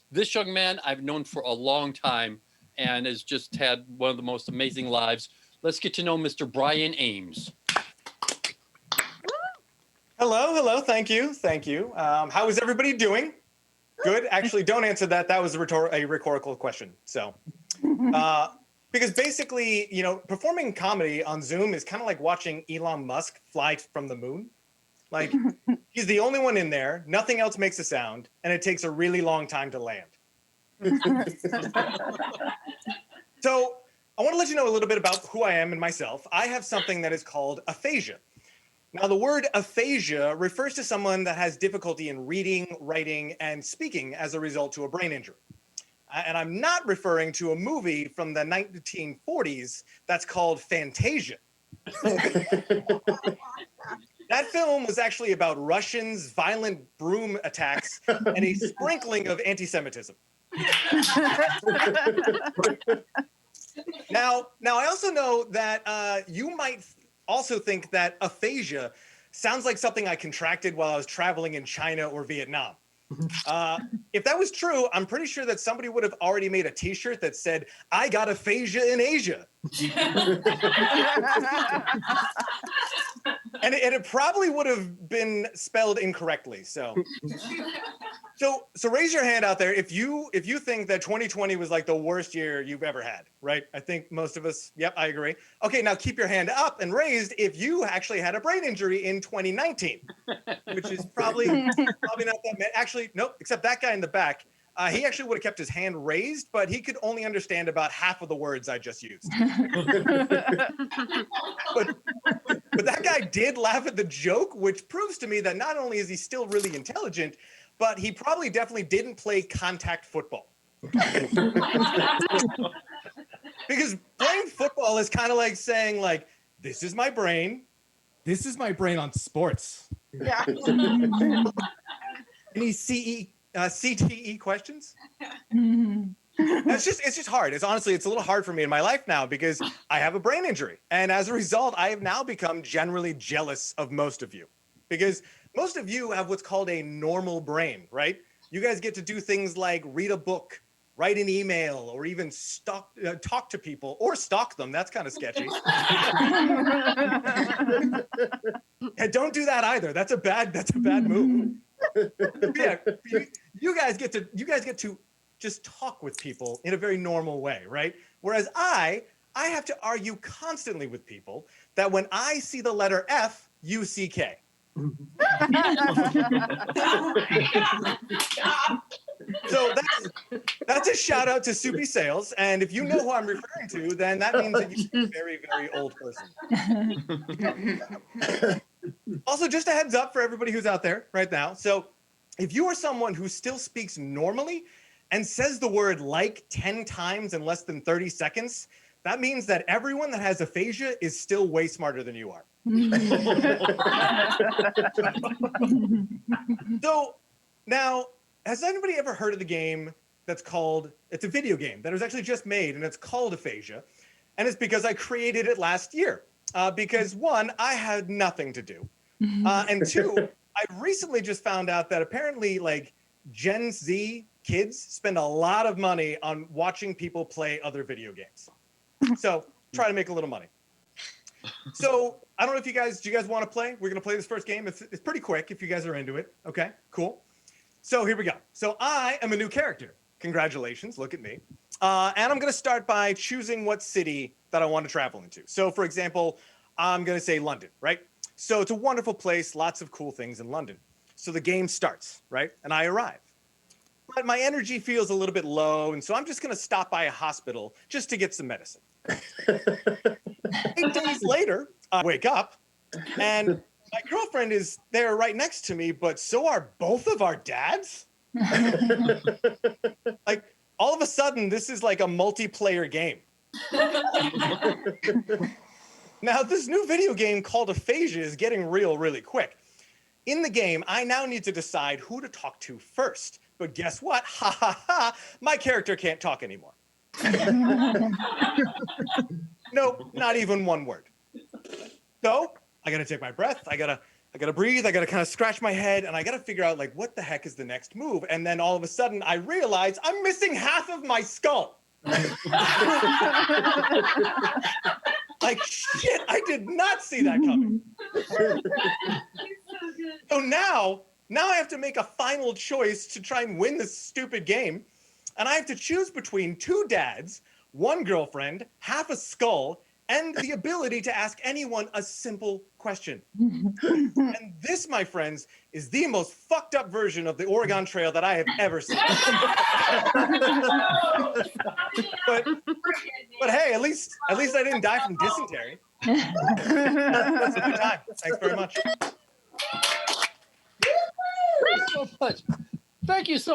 This young man I've known for a long time and has just had one of the most amazing lives. Let's get to know Mr. Bryan Ames. Hello, hello. Thank you, thank you. How is everybody doing? Good. Actually, don't answer that. That was a rhetorical question. So, because basically, performing comedy on Zoom is kind of like watching Elon Musk fly from the moon. Like, he's the only one in there. Nothing else makes a sound, and it takes a really long time to land. So, I want to let you know a little bit about who I am and myself. I have something that is called aphasia. Now, the word aphasia refers to someone that has difficulty in reading, writing, and speaking as a result to a brain injury. And I'm not referring to a movie from the 1940s that's called Fantasia. That film was actually about Russians, violent broom attacks, and a sprinkling of anti-Semitism. Now, I also know that you might also think that aphasia sounds like something I contracted while I was traveling in China or Vietnam. If that was true, I'm pretty sure that somebody would have already made a t-shirt that said, "I got aphasia in Asia." And it probably would have been spelled incorrectly. So raise your hand out there if you think that 2020 was like the worst year you've ever had, right? I think most of us, yep, I agree. Okay, now keep your hand up and raised if you actually had a brain injury in 2019, which is probably not that many. Actually, nope, except that guy in the back. He actually would have kept his hand raised, but he could only understand about half of the words I just used. But that guy did laugh at the joke, which proves to me that not only is he still really intelligent, but he probably definitely didn't play contact football. Because playing football is kind of like saying, like, this is my brain on sports. Yeah. Any CTE questions? It's just hard. It's a little hard for me in my life now because I have a brain injury. And as a result, I have now become generally jealous of most of you because most of you have what's called a normal brain, right? You guys get to do things like read a book, write an email, or even talk to people or stalk them. That's kind of sketchy. And don't do that either. That's a bad move. Yeah, you guys get to just talk with people in a very normal way, right? Whereas I have to argue constantly with people that when I see the letter F, you see K. So that's a shout out to Soupy Sales. And if you know who I'm referring to, then that means that you're a very, very old person. Also, just a heads up for everybody who's out there right now. So if you are someone who still speaks normally and says the word like 10 times in less than 30 seconds, that means that everyone that has aphasia is still way smarter than you are. So now, has anybody ever heard of the game it's a video game that was actually just made and it's called Aphasia. And it's because I created it last year. Because one, I had nothing to do. And two, I recently just found out that apparently like Gen Z kids spend a lot of money on watching people play other video games. So try to make a little money. So I don't know if do you guys want to play? We're going to play this first game. It's pretty quick if you guys are into it. Okay, cool. So here we go. So I am a new character. Congratulations, look at me. And I'm going to start by choosing what city that I want to travel into. So for example, I'm going to say London, right? So it's a wonderful place, lots of cool things in London. So the game starts, right? And I arrive. But my energy feels a little bit low, and so I'm just going to stop by a hospital just to get some medicine. 8 days later, I wake up, and my girlfriend is there right next to me, but so are both of our dads. Like, all of a sudden, this is like a multiplayer game. Now, this new video game called Aphasia is getting real really quick. In the game, I now need to decide who to talk to first. But guess what? Ha ha ha, my character can't talk anymore. Nope, not even one word. So I gotta take my breath. I gotta I gotta breathe, I gotta kind of scratch my head, and I gotta figure out like what the heck is the next move. And then all of a sudden I realize I'm missing half of my skull. Like shit, I did not see that coming. So now I have to make a final choice to try and win this stupid game. And I have to choose between 2 dads, 1 girlfriend, half a skull, and the ability to ask anyone a simple question. And this, my friends, is the most fucked up version of the Oregon Trail that I have ever seen. but hey, at least I didn't die from dysentery. That's a good time. Thanks very much. So much. Thank you so